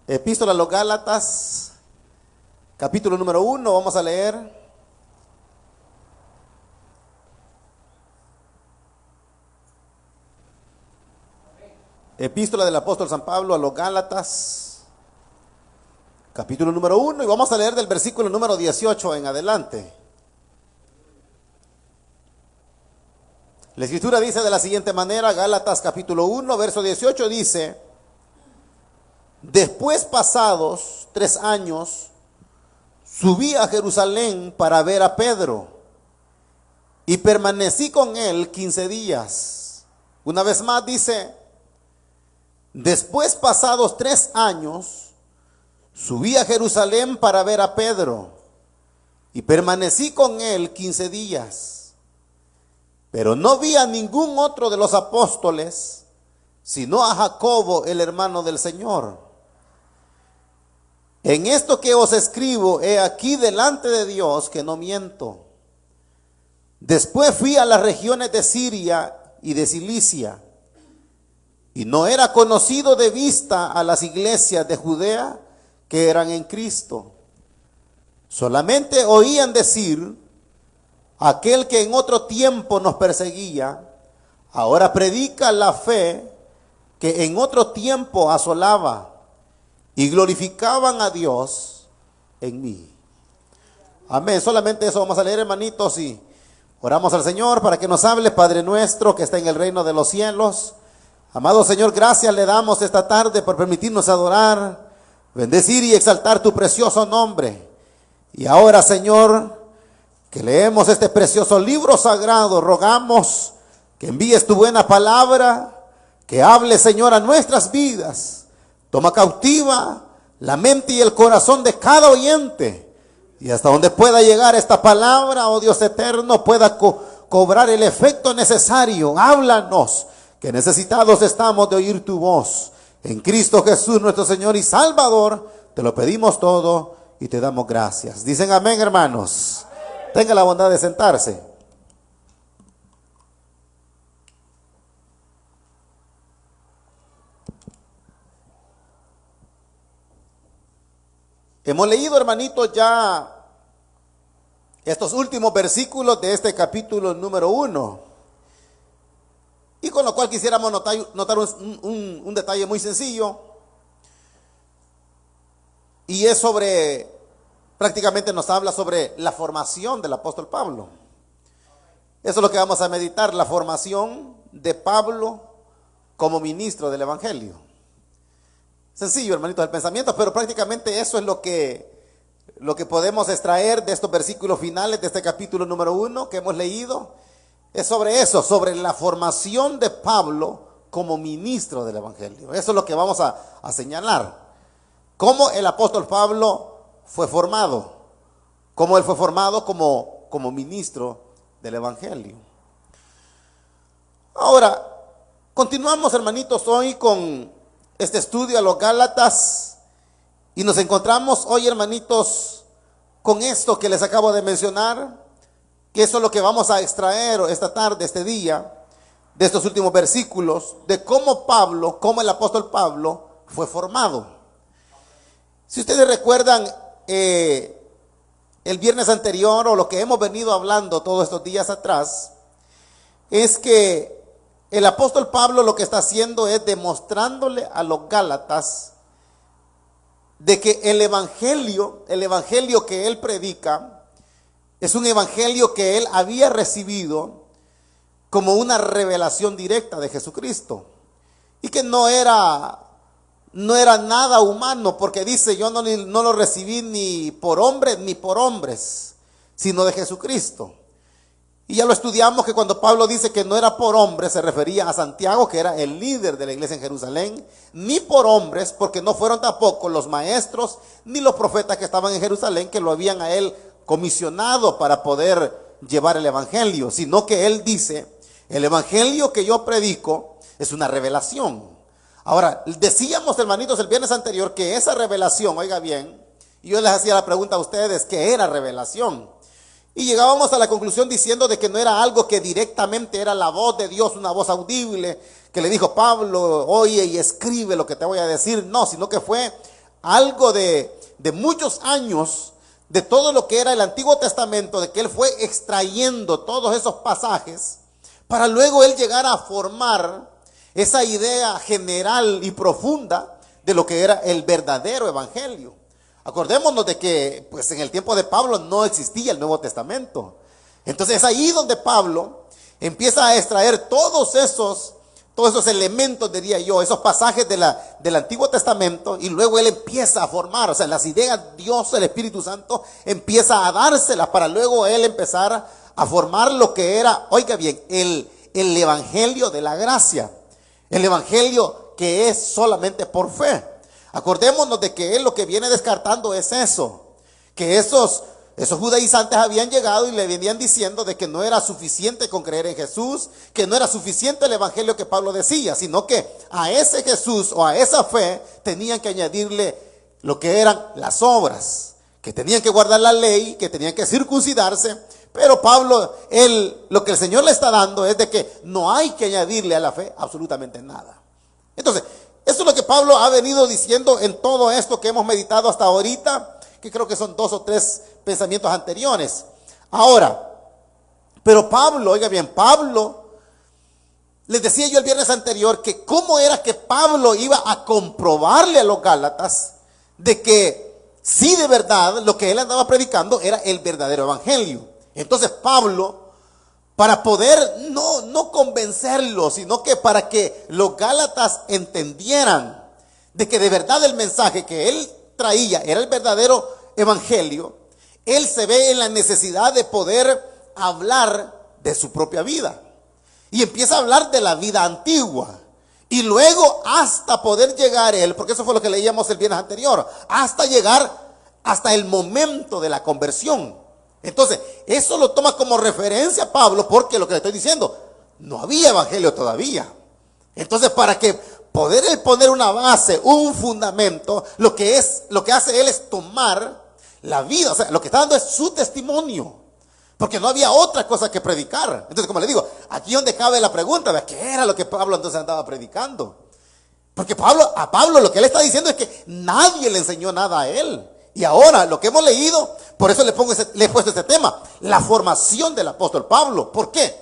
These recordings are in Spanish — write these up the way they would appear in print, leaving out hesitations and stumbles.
Epístola a los Gálatas, capítulo número 1, vamos a leer. Epístola del apóstol San Pablo a los Gálatas, capítulo número 1, y vamos a leer del versículo número 18 en adelante. La escritura dice de la siguiente manera, Gálatas capítulo 1, verso 18 dice: después pasados 3 años, subí a Jerusalén para ver a Pedro, y permanecí con él 15 días. Una vez más dice: después pasados 3 años, subí a Jerusalén para ver a Pedro, y permanecí con él 15 días. Pero no vi a ningún otro de los apóstoles, sino a Jacobo, el hermano del Señor. En esto que os escribo, he aquí delante de Dios que no miento. Después fui a las regiones de Siria y de Cilicia, y no era conocido de vista a las iglesias de Judea que eran en Cristo. Solamente oían decir: aquel que en otro tiempo nos perseguía, ahora predica la fe que en otro tiempo asolaba, y glorificaban a Dios en mí. Amén. Solamente eso vamos a leer, hermanitos, y oramos al Señor para que nos hable. Padre nuestro que está en el reino de los cielos, amado Señor, gracias le damos esta tarde por permitirnos adorar, bendecir y exaltar tu precioso nombre. Y ahora, Señor, que leemos este precioso libro sagrado, rogamos que envíes tu buena palabra, que hable, Señor, a nuestras vidas. Toma cautiva la mente y el corazón de cada oyente, y hasta donde pueda llegar esta palabra, oh Dios eterno, pueda cobrar el efecto necesario. Háblanos, que necesitados estamos de oír tu voz. En Cristo Jesús, nuestro Señor y Salvador, te lo pedimos todo y te damos gracias. Dicen amén, hermanos. Tenga la bondad de sentarse. Hemos leído, hermanitos, ya estos últimos versículos de este capítulo número 1. Y con lo cual quisiéramos notar un detalle muy sencillo. Y es prácticamente nos habla sobre la formación del apóstol Pablo. Eso es lo que vamos a meditar, la formación de Pablo como ministro del Evangelio. Sencillo, hermanitos, el pensamiento, pero prácticamente eso es lo que podemos extraer de estos versículos finales de este capítulo número 1 que hemos leído. Es sobre eso, sobre la formación de Pablo como ministro del Evangelio. Eso es lo que vamos a señalar. Cómo el apóstol Pablo fue formado, cómo él fue formado como ministro del Evangelio. Ahora, continuamos, hermanitos, hoy con este estudio a los Gálatas, y nos encontramos hoy, hermanitos, con esto que les acabo de mencionar, que eso es lo que vamos a extraer esta tarde, este día, de estos últimos versículos, de cómo el apóstol Pablo fue formado. Si ustedes recuerdan, el viernes anterior, o lo que hemos venido hablando todos estos días atrás, es que el apóstol Pablo lo que está haciendo es demostrándole a los Gálatas de que el evangelio que él predica es un evangelio que él había recibido como una revelación directa de Jesucristo, y que no era nada humano, porque dice: yo no lo recibí ni por hombres ni por hombres, sino de Jesucristo. Y ya lo estudiamos, que cuando Pablo dice que no era por hombres, se refería a Santiago, que era el líder de la iglesia en Jerusalén, ni por hombres, porque no fueron tampoco los maestros ni los profetas que estaban en Jerusalén, que lo habían a él comisionado para poder llevar el evangelio, sino que él dice: el evangelio que yo predico es una revelación. Ahora, decíamos, hermanitos, el viernes anterior que esa revelación, oiga bien, y yo les hacía la pregunta a ustedes, ¿qué era revelación? Y llegábamos a la conclusión diciendo de que no era algo que directamente era la voz de Dios, una voz audible, que le dijo: Pablo, oye y escribe lo que te voy a decir. No, sino que fue algo de muchos años de todo lo que era el Antiguo Testamento, de que él fue extrayendo todos esos pasajes para luego él llegar a formar esa idea general y profunda de lo que era el verdadero evangelio. Acordémonos de que pues en el tiempo de Pablo no existía el Nuevo Testamento. Entonces es ahí donde Pablo empieza a extraer todos esos elementos, diría yo, esos pasajes del Antiguo Testamento, y luego él empieza a formar, o sea, las ideas, Dios, el Espíritu Santo, empieza a dárselas para luego él empezar a formar lo que era, oiga bien, el evangelio de la gracia, el evangelio que es solamente por fe. Acordémonos de que él lo que viene descartando es eso, que esos judaizantes habían llegado y le venían diciendo de que no era suficiente con creer en Jesús, que no era suficiente el evangelio que Pablo decía, sino que a ese Jesús o a esa fe tenían que añadirle lo que eran las obras, que tenían que guardar la ley, que tenían que circuncidarse. Pero Pablo, lo que el Señor le está dando es de que no hay que añadirle a la fe absolutamente nada. Entonces, eso es lo que Pablo ha venido diciendo en todo esto que hemos meditado hasta ahorita, que creo que son 2 o 3 pensamientos anteriores. Ahora, pero Pablo, oiga bien, Pablo, les decía yo el viernes anterior que cómo era que Pablo iba a comprobarle a los Gálatas de que sí, de verdad, lo que él andaba predicando era el verdadero evangelio. Entonces Pablo, para poder no convencerlos, sino que para que los Gálatas entendieran de que de verdad el mensaje que él traía era el verdadero evangelio, él se ve en la necesidad de poder hablar de su propia vida. Y empieza a hablar de la vida antigua. Y luego hasta poder llegar él, porque eso fue lo que leíamos el viernes anterior, hasta llegar hasta el momento de la conversión. Entonces, eso lo toma como referencia Pablo, porque lo que le estoy diciendo, no había evangelio todavía. Entonces, para que poder él poner una base, un fundamento, lo que hace él es tomar la vida, o sea, lo que está dando es su testimonio, porque no había otra cosa que predicar. Entonces, como le digo, aquí donde cabe la pregunta, ¿de qué era lo que Pablo entonces andaba predicando? Porque a Pablo lo que él está diciendo es que nadie le enseñó nada a él. Y ahora, lo que hemos leído, por eso le he puesto este tema, la formación del apóstol Pablo. ¿Por qué?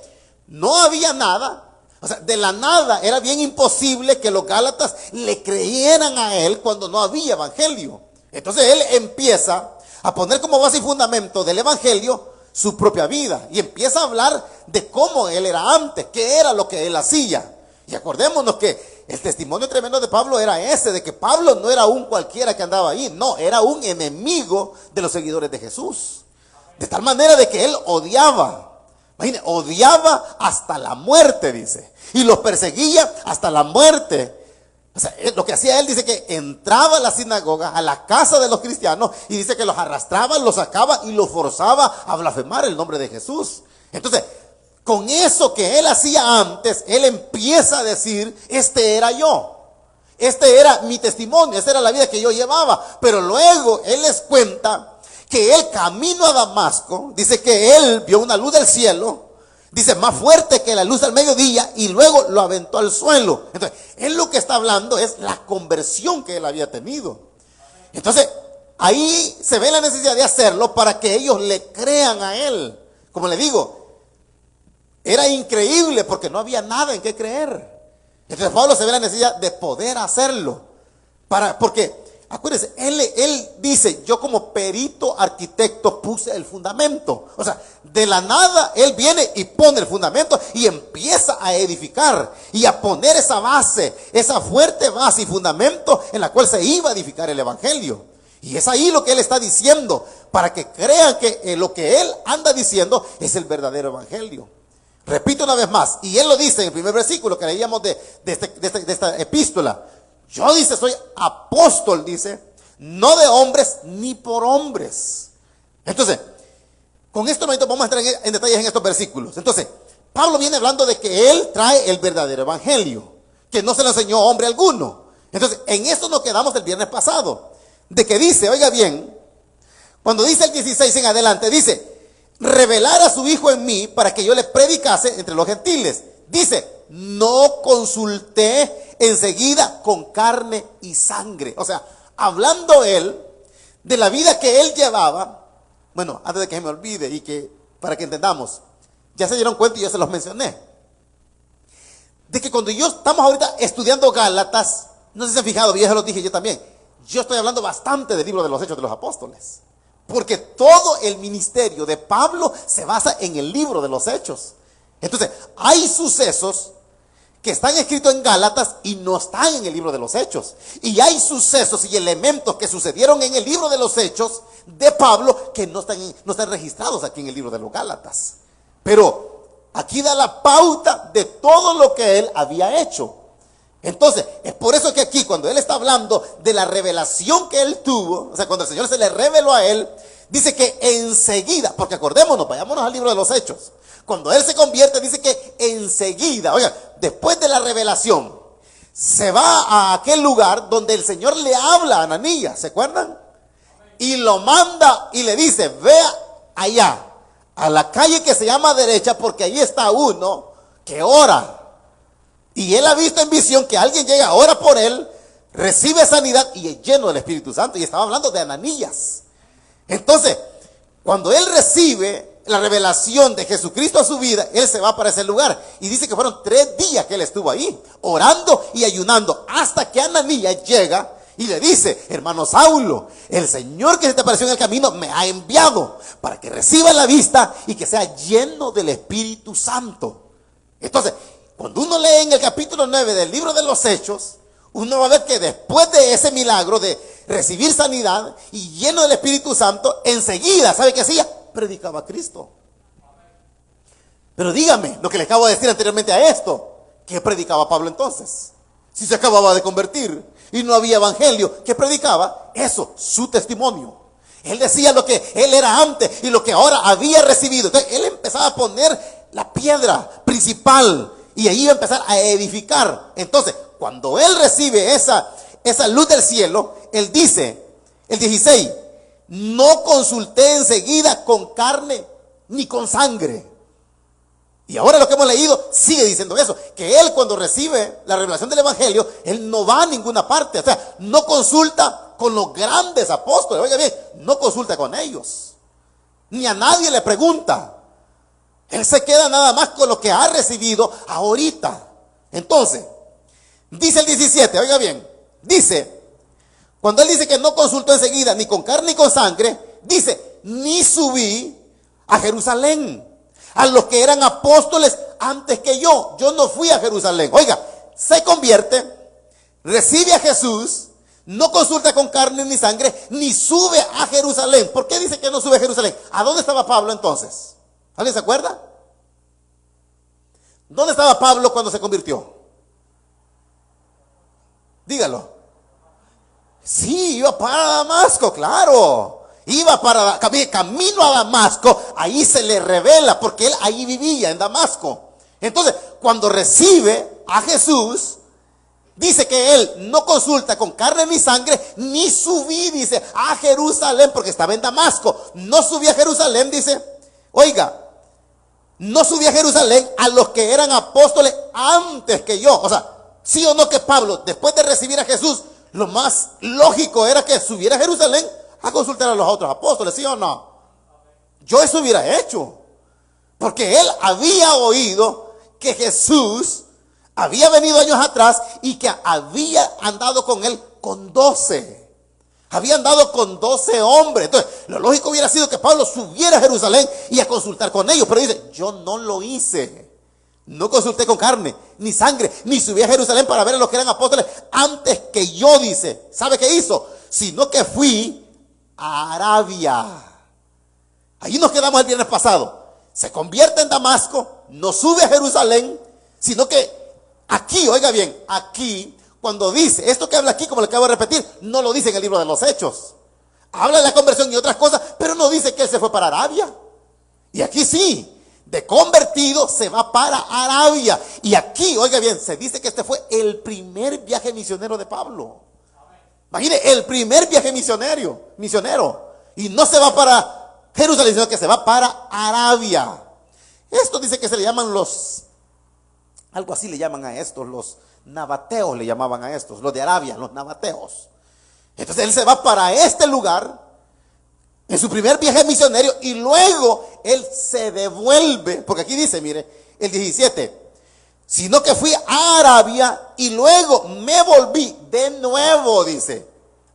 No había nada, o sea, de la nada era bien imposible que los Gálatas le creyeran a él cuando no había evangelio. Entonces él empieza a poner como base y fundamento del evangelio su propia vida, y empieza a hablar de cómo él era antes, qué era lo que él hacía. Y acordémonos que el testimonio tremendo de Pablo era ese, de que Pablo no era un cualquiera que andaba ahí, no, era un enemigo de los seguidores de Jesús. De tal manera de que él odiaba, imagínense, odiaba hasta la muerte, dice, y los perseguía hasta la muerte. O sea, lo que hacía él, dice que entraba a la sinagoga, a la casa de los cristianos, y dice que los arrastraba, los sacaba y los forzaba a blasfemar el nombre de Jesús. Entonces, con eso que él hacía antes, él empieza a decir, este era yo, este era mi testimonio, esta era la vida que yo llevaba. Pero luego él les cuenta que él camino a Damasco, dice que él vio una luz del cielo, dice más fuerte que la luz del mediodía, y luego lo aventó al suelo. Entonces, él lo que está hablando es la conversión que él había tenido. Entonces, ahí se ve la necesidad de hacerlo para que ellos le crean a él. Como le digo, era increíble porque no había nada en qué creer. Entonces Pablo se ve la necesidad de poder hacerlo. Porque, acuérdense, él dice, yo como perito arquitecto puse el fundamento. O sea, de la nada él viene y pone el fundamento y empieza a edificar y a poner esa base, esa fuerte base y fundamento en la cual se iba a edificar el evangelio. Y es ahí lo que él está diciendo, para que crean que lo que él anda diciendo es el verdadero evangelio. Repito una vez más, y él lo dice en el primer versículo que leíamos de esta epístola. Yo, dice, soy apóstol, dice, no de hombres ni por hombres. Entonces, con esto vamos a entrar en detalles en estos versículos. Entonces, Pablo viene hablando de que él trae el verdadero evangelio, que no se lo enseñó a hombre alguno. Entonces, en esto nos quedamos del viernes pasado, de que dice, oiga bien, cuando dice el 16 en adelante, dice, revelar a su hijo en mí para que yo le predicase entre los gentiles. Dice, no consulté enseguida con carne y sangre. O sea, hablando él de la vida que él llevaba. Bueno, antes de que se me olvide y que para que entendamos, ya se dieron cuenta y yo se los mencioné, de que cuando estamos ahorita estudiando Gálatas, no sé si se han fijado, ya se los dije yo también, yo estoy hablando bastante del libro de los Hechos de los Apóstoles, porque todo el ministerio de Pablo se basa en el libro de los Hechos. Entonces, hay sucesos que están escritos en Gálatas y no están en el libro de los Hechos. Y hay sucesos y elementos que sucedieron en el libro de los Hechos de Pablo que no están registrados aquí en el libro de los Gálatas. Pero aquí da la pauta de todo lo que él había hecho. Entonces, es por eso que aquí cuando él está hablando de la revelación que él tuvo, o sea, cuando el Señor se le reveló a él, dice que enseguida, porque acordémonos, vayámonos al libro de los Hechos. Cuando él se convierte, dice que enseguida, oiga, después de la revelación, se va a aquel lugar donde el Señor le habla a Ananías, ¿se acuerdan? Y lo manda y le dice, vea allá, a la calle que se llama derecha, porque ahí está uno que ora. Y él ha visto en visión que alguien llega, ora por él, recibe sanidad y es lleno del Espíritu Santo. Y estaba hablando de Ananías. Entonces, cuando él recibe la revelación de Jesucristo a su vida, él se va para ese lugar. Y dice que fueron 3 días que él estuvo ahí, orando y ayunando, hasta que Ananías llega y le dice, hermano Saulo, el Señor que se te apareció en el camino me ha enviado para que reciba la vista y que sea lleno del Espíritu Santo. Entonces, cuando uno lee en el capítulo 9 del libro de los Hechos, uno va a ver que después de ese milagro de recibir sanidad y lleno del Espíritu Santo, enseguida, ¿sabe qué hacía? Predicaba a Cristo. Pero dígame, lo que le acabo de decir anteriormente a esto, ¿qué predicaba Pablo entonces? Si se acababa de convertir y no había evangelio, ¿qué predicaba? Eso, su testimonio. Él decía lo que él era antes y lo que ahora había recibido. Entonces, él empezaba a poner la piedra principal y ahí iba a empezar a edificar. Entonces, cuando él recibe esa luz del cielo, él dice, el 16, no consulté enseguida con carne ni con sangre. Y ahora lo que hemos leído sigue diciendo eso, que él cuando recibe la revelación del evangelio, él no va a ninguna parte, o sea, no consulta con los grandes apóstoles, oiga bien, no consulta con ellos, ni a nadie le pregunta. Él se queda nada más con lo que ha recibido ahorita. Entonces, dice el 17, oiga bien, dice, cuando él dice que no consultó enseguida ni con carne ni con sangre, dice, ni subí a Jerusalén a los que eran apóstoles antes que yo. Yo no fui a Jerusalén. Oiga, se convierte, recibe a Jesús, no consulta con carne ni sangre, ni sube a Jerusalén. ¿Por qué dice que no sube a Jerusalén? ¿A dónde estaba Pablo entonces? ¿Alguien se acuerda? ¿Dónde estaba Pablo cuando se convirtió? Dígalo. Sí, iba para Damasco, claro. Iba para camino a Damasco, ahí se le revela, porque él ahí vivía, en Damasco. Entonces, cuando recibe a Jesús, dice que él no consulta con carne ni sangre, ni subí, dice, a Jerusalén, porque estaba en Damasco. No subí a Jerusalén, dice, oiga, no subí a Jerusalén a los que eran apóstoles antes que yo. O sea, sí o no que Pablo, después de recibir a Jesús, lo más lógico era que subiera a Jerusalén a consultar a los otros apóstoles, ¿sí o no? Yo eso hubiera hecho, porque él había oído que Jesús había venido años atrás y que había andado con él con 12. Había andado con 12 hombres. Entonces, lo lógico hubiera sido que Pablo subiera a Jerusalén y a consultar con ellos. Pero dice, yo no lo hice. No consulté con carne, ni sangre, ni subí a Jerusalén para ver a los que eran apóstoles antes que yo, dice. ¿Sabe qué hizo? Sino que fui a Arabia. Allí nos quedamos el viernes pasado. Se convierte en Damasco, no sube a Jerusalén, sino que aquí, oiga bien, aquí, cuando dice, esto que habla aquí, como le acabo de repetir, no lo dice en el libro de los Hechos. Habla de la conversión y otras cosas, pero no dice que él se fue para Arabia. Y aquí sí, de convertido se va para Arabia. Y aquí, oiga bien, se dice que este fue el primer viaje misionero de Pablo. Imagine, el primer viaje misionero. Y no se va para Jerusalén, sino que se va para Arabia. Esto dice que se le llaman algo así le llaman a estos, los nabateos le llamaban a estos, los de Arabia, los nabateos. Entonces él se va para este lugar en su primer viaje misionero y luego él se devuelve, porque aquí dice, mire, el 17, sino que fui a Arabia y luego me volví de nuevo, dice,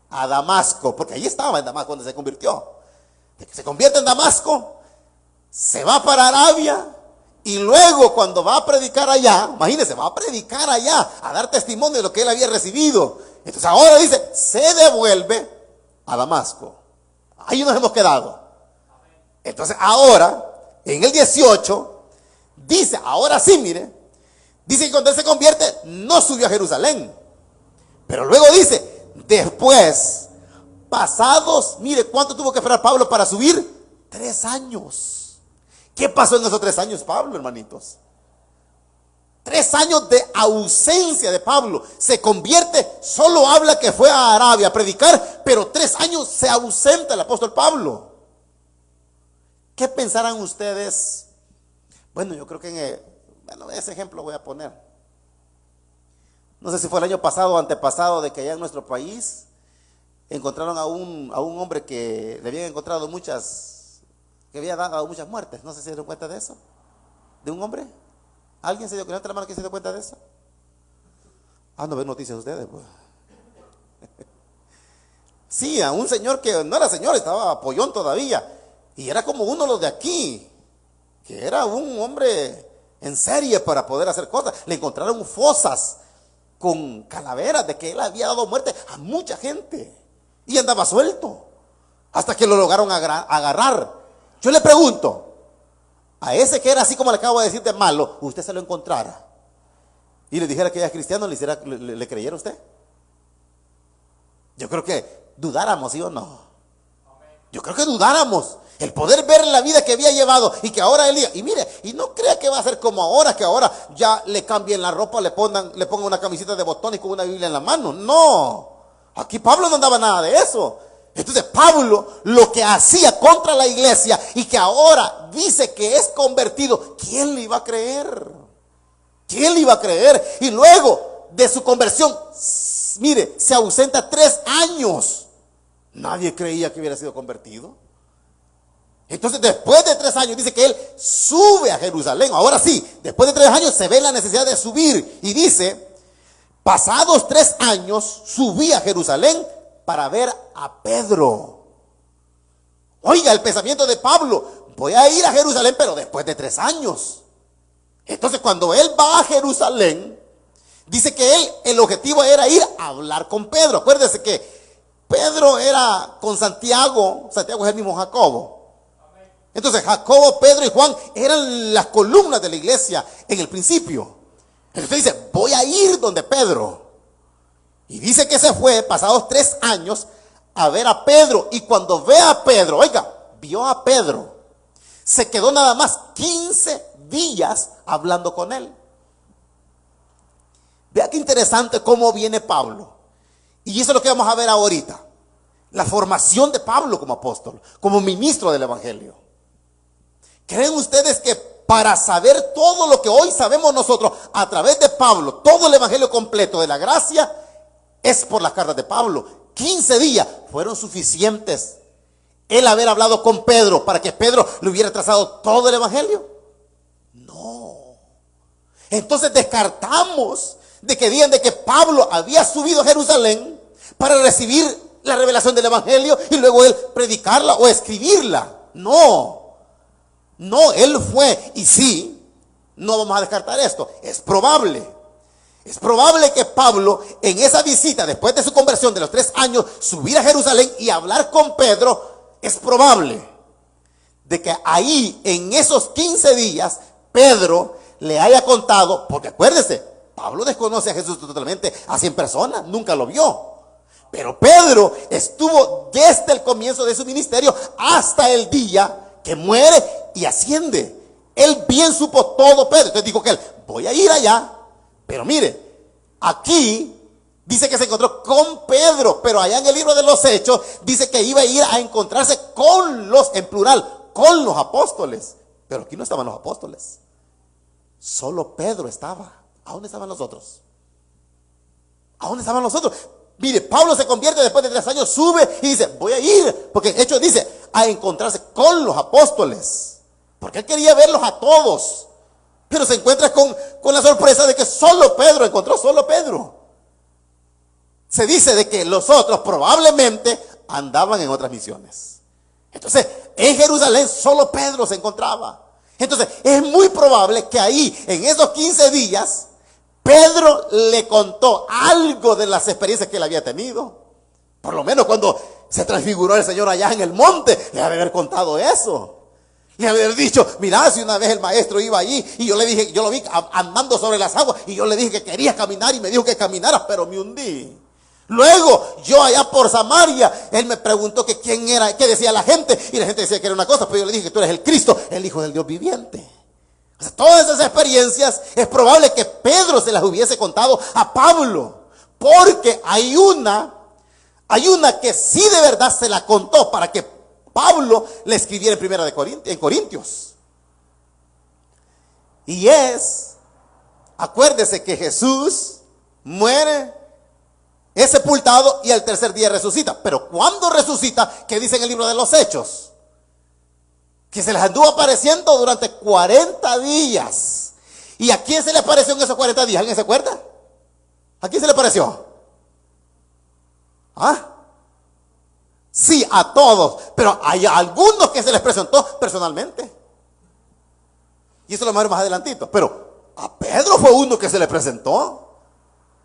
a Damasco, porque ahí estaba en Damasco cuando se convirtió. Se convierte en Damasco, se va para Arabia y luego cuando va a predicar allá, imagínense, va a predicar allá, a dar testimonio de lo que él había recibido. Entonces ahora dice, se devuelve a Damasco. Ahí nos hemos quedado. Entonces ahora, en el 18, dice, ahora sí, mire, dice que cuando él se convierte, no subió a Jerusalén. Pero luego dice, después, pasados, mire, ¿cuánto tuvo que esperar Pablo para subir? 3 años. ¿Qué pasó en esos 3 años, Pablo, hermanitos? 3 años de ausencia de Pablo. Se convierte, solo habla que fue a Arabia a predicar, pero 3 años se ausenta el apóstol Pablo. ¿Qué pensarán ustedes? Bueno, yo creo que ese ejemplo voy a poner. No sé si fue el año pasado o antepasado, de que allá en nuestro país encontraron a un hombre que le habían encontrado que había dado muchas muertes. No sé si se dieron cuenta de eso. ¿De un hombre? ¿Alguien se dio cuenta, hermano, que se dio cuenta de eso? No ven noticias ustedes, pues. Sí, a un señor que no era señor, estaba pollón todavía. Y era como uno de los de aquí, que era un hombre en serie para poder hacer cosas. Le encontraron fosas con calaveras de que él había dado muerte a mucha gente. Y andaba suelto, hasta que lo lograron agarrar. Yo le pregunto, a ese que era así como le acabo de decir de malo, usted se lo encontrara y le dijera que ella es cristiano, ¿le creyera usted? Yo creo que dudáramos, ¿sí o no? Yo creo que dudáramos. El poder ver la vida que había llevado y que ahora él diga, y mire, y no crea que va a ser como ahora, que ahora ya le cambien la ropa, le pongan una camiseta de botones con una Biblia en la mano. No, aquí Pablo no andaba nada de eso. Entonces Pablo lo que hacía contra la iglesia y que ahora dice que es convertido, ¿quién le iba a creer? ¿Quién le iba a creer? Y luego de su conversión, mire, se ausenta 3 años. Nadie creía que hubiera sido convertido. Entonces después de 3 años dice que él sube a Jerusalén. Ahora sí, después de 3 años se ve la necesidad de subir. Y dice, pasados 3 años subí a Jerusalén para ver a Pedro. Oiga, el pensamiento de Pablo, voy a ir a Jerusalén, pero después de 3 años. Entonces cuando él va a Jerusalén, dice que el objetivo era ir a hablar con Pedro. Acuérdese que Pedro era con Santiago es el mismo Jacobo. Entonces Jacobo, Pedro y Juan eran las columnas de la iglesia en el principio. Entonces dice, voy a ir donde Pedro. Y dice que se fue, pasados 3 años, a ver a Pedro. Y cuando ve a Pedro, oiga, vio a Pedro, se quedó nada más 15 días hablando con él. Vea qué interesante cómo viene Pablo. Y eso es lo que vamos a ver ahorita. La formación de Pablo como apóstol, como ministro del evangelio. ¿Creen ustedes que para saber todo lo que hoy sabemos nosotros a través de Pablo, todo el evangelio completo de la gracia, es por las cartas de Pablo? 15 días fueron suficientes el haber hablado con Pedro para que Pedro le hubiera trazado todo el evangelio. No. Entonces descartamos de que digan de que Pablo había subido a Jerusalén para recibir la revelación del evangelio y luego él predicarla o escribirla. No, él fue. Y sí, no vamos a descartar esto. Es probable que Pablo en esa visita después de su conversión de los 3 años, subir a Jerusalén y hablar con Pedro. Es probable de que ahí en esos 15 días Pedro le haya contado, porque acuérdese, Pablo desconoce a Jesús totalmente, así en persona, nunca lo vio. Pero Pedro estuvo desde el comienzo de su ministerio hasta el día que muere y asciende. Él bien supo todo, Pedro. Entonces dijo que él, voy a ir allá. Pero mire, aquí dice que se encontró con Pedro, pero allá en el libro de los Hechos dice que iba a ir a encontrarse con los, en plural, con los apóstoles. Pero aquí no estaban los apóstoles. Solo Pedro estaba. ¿A dónde estaban los otros? ¿A dónde estaban los otros? Mire, Pablo se convierte después de 3 años, sube y dice, voy a ir, porque de hecho dice, a encontrarse con los apóstoles, porque él quería verlos a todos, pero se encuentra con la sorpresa de que solo Pedro, encontró solo Pedro. Se dice de que los otros probablemente andaban en otras misiones. Entonces, en Jerusalén solo Pedro se encontraba. Entonces, es muy probable que ahí, en esos 15 días, Pedro le contó algo de las experiencias que él había tenido. Por lo menos cuando se transfiguró el Señor allá en el monte, le había haber contado eso. Le había haber dicho, mira, si una vez el maestro iba allí y yo le dije, yo lo vi andando sobre las aguas y yo le dije que quería caminar y me dijo que caminara, pero me hundí. Luego, yo allá por Samaria, él me preguntó que quién era, qué decía la gente, y la gente decía que era una cosa, pero yo le dije que tú eres el Cristo, el Hijo del Dios viviente. O sea, todas esas experiencias es probable que Pedro se las hubiese contado a Pablo, porque hay una que sí de verdad se la contó para que Pablo le escribiera en Primera de Corintios. Y acuérdese que Jesús muere, es sepultado y al tercer día resucita. Pero cuando resucita, ¿qué dice en el libro de los Hechos? Que se les anduvo apareciendo durante 40 días. ¿Y a quién se le apareció en esos 40 días? ¿Alguien se acuerda? ¿A quién se le apareció? ¿Ah? Sí, a todos. Pero hay algunos que se les presentó personalmente. Y eso lo vamos a ver más adelantito. Pero a Pedro fue uno que se le presentó.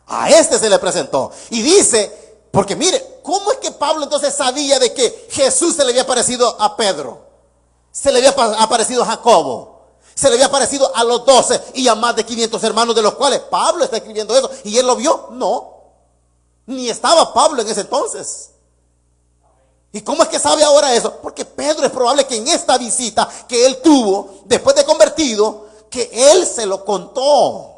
A este se le presentó. Y dice, porque mire, ¿cómo es que Pablo entonces sabía de que Jesús se le había aparecido a Pedro? Se le había aparecido a Jacobo. Se le había aparecido a los 12 y a más de 500 hermanos, de los cuales Pablo está escribiendo eso. ¿Y él lo vio? No. Ni estaba Pablo en ese entonces. ¿Y cómo es que sabe ahora eso? Porque Pedro es probable que en esta visita que él tuvo, después de convertido, que él se lo contó.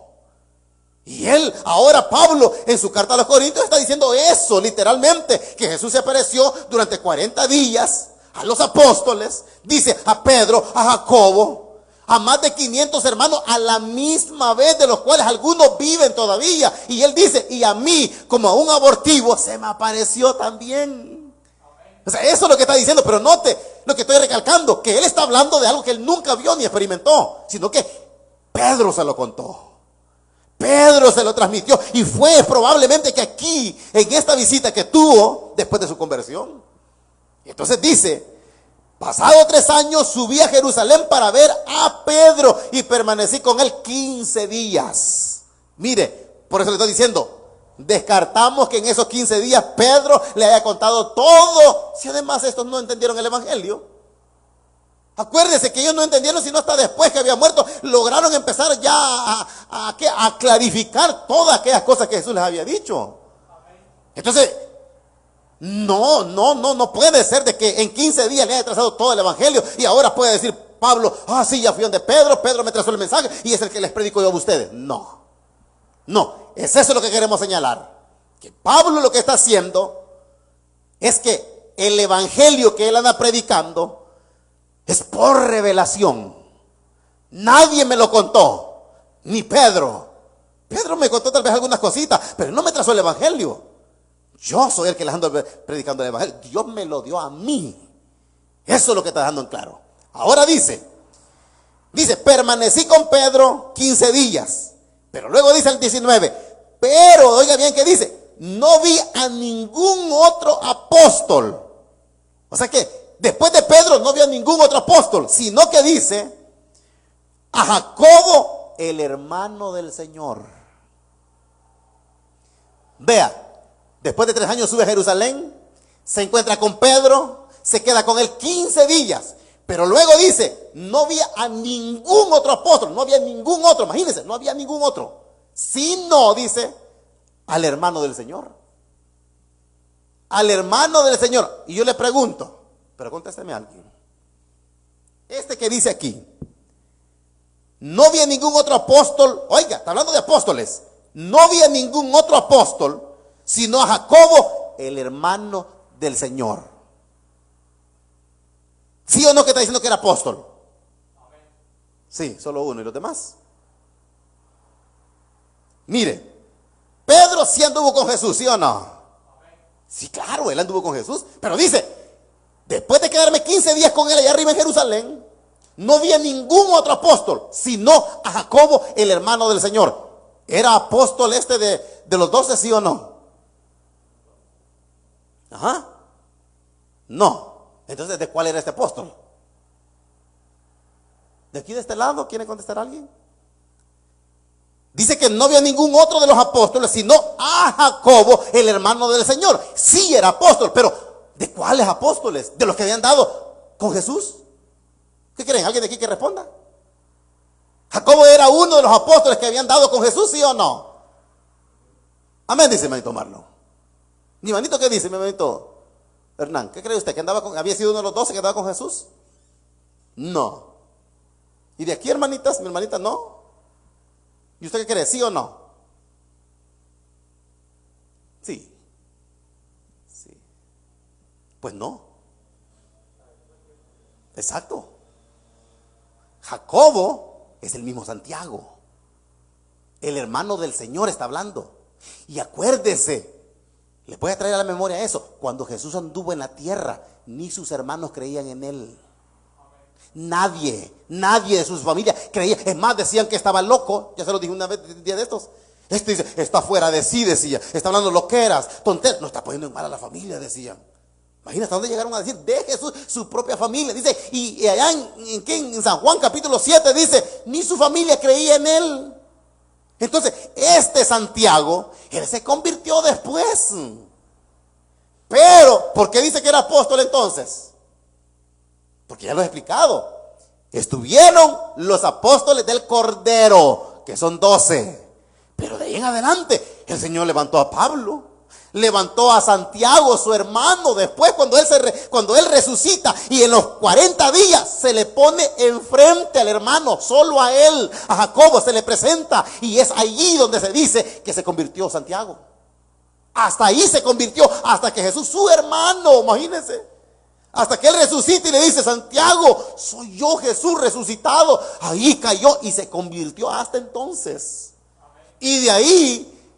Y él, ahora Pablo, en su carta a los Corintios está diciendo eso, literalmente, que Jesús se apareció durante 40 días a los apóstoles, dice a Pedro, a Jacobo, a más de 500 hermanos a la misma vez, de los cuales algunos viven todavía. Y él dice, y a mí, como a un abortivo, se me apareció también. O sea, eso es lo que está diciendo, pero note lo que estoy recalcando, que él está hablando de algo que él nunca vio ni experimentó, sino que Pedro se lo contó. Pedro se lo transmitió y fue probablemente que aquí, en esta visita que tuvo después de su conversión. Entonces dice, pasado 3 años subí a Jerusalén para ver a Pedro y permanecí con él 15 días. Mire, por eso le estoy diciendo, descartamos que en esos 15 días Pedro le haya contado todo, si además estos no entendieron el evangelio. Acuérdense que ellos no entendieron sino hasta después que había muerto. Lograron empezar ya a clarificar todas aquellas cosas que Jesús les había dicho. Entonces, no puede ser de que en 15 días le haya trazado todo el evangelio y ahora puede decir Pablo, sí, ya fui donde Pedro me trazó el mensaje y es el que les predico yo a ustedes. No, es eso lo que queremos señalar. Que Pablo lo que está haciendo es que el evangelio que él anda predicando es por revelación. Nadie me lo contó, ni Pedro. Pedro me contó tal vez algunas cositas, pero no me trazó el evangelio. Yo soy el que les ando predicando el evangelio. Dios me lo dio a mí. Eso es lo que está dejando en claro. Ahora dice, permanecí con Pedro 15 días. Pero luego dice el 19, pero oiga bien que dice, no vi a ningún otro apóstol. O sea que después de Pedro no vio a ningún otro apóstol, sino que dice a Jacobo, el hermano del Señor. Vea, después de 3 años sube a Jerusalén, se encuentra con Pedro, se queda con él 15 días, pero luego dice, no vi a ningún otro apóstol, no había ningún otro, imagínense, no había ningún otro, sino, dice, al hermano del Señor. Al hermano del Señor. Y yo le pregunto, pero contésteme a alguien. Este que dice aquí, no vi a ningún otro apóstol, oiga, está hablando de apóstoles, no vi a ningún otro apóstol, sino a Jacobo, el hermano del Señor. ¿Sí o no que está diciendo que era apóstol? Sí, solo uno, ¿y los demás? Mire, Pedro sí anduvo con Jesús, ¿sí o no? Sí, claro, él anduvo con Jesús. Pero dice, después de quedarme 15 días con él allá arriba en Jerusalén, no vi a ningún otro apóstol, sino a Jacobo, el hermano del Señor. ¿Era apóstol este de los 12, sí o no? Ajá. No. Entonces, ¿de cuál era este apóstol? ¿De aquí de este lado? ¿Quiere contestar alguien? Dice que no vio a ningún otro de los apóstoles, sino a Jacobo, el hermano del Señor. Sí era apóstol, pero ¿de cuáles apóstoles? ¿De los que habían dado con Jesús? ¿Qué creen? ¿Alguien de aquí que responda? ¿Jacobo era uno de los apóstoles que habían dado con Jesús, sí o no? Amén, dice mi hermanito Marlon. ¿Mi hermanito qué dice, mi hermanito Hernán? ¿Qué cree usted? ¿Que había sido uno de los 12 que andaba con Jesús? No. ¿Y de aquí, hermanitas? Mi hermanita, no. ¿Y usted qué cree? ¿Sí o no? Sí. Sí. Pues no. Exacto. Jacobo es el mismo Santiago. El hermano del Señor está hablando. Y acuérdese, les voy a traer a la memoria eso. Cuando Jesús anduvo en la tierra, ni sus hermanos creían en él. Nadie de sus familias creía. Es más, decían que estaba loco. Ya se lo dije una vez, un día de estos. Este dice, está fuera de sí, decía. Está hablando loqueras, tonteras. No está poniendo en mal a la familia, decían. Imagina hasta dónde llegaron a decir de Jesús, su propia familia. Dice, y allá en San Juan capítulo 7 dice, ni su familia creía en él. Entonces, este Santiago, él se convirtió después. Pero, ¿por qué dice que era apóstol entonces? Porque ya lo he explicado. Estuvieron los apóstoles del Cordero, que son 12. Pero de ahí en adelante, el Señor levantó a Pablo, levantó a Santiago, su hermano. Después, cuando él resucita, y en los 40 días se le pone enfrente al hermano, solo a él, a Jacobo se le presenta. Y es allí donde se dice que se convirtió Santiago. Hasta ahí se convirtió, hasta que Jesús, su hermano, imagínense. Hasta que él resucita y le dice, Santiago, soy yo, Jesús resucitado. Ahí cayó y se convirtió hasta entonces. Y de ahí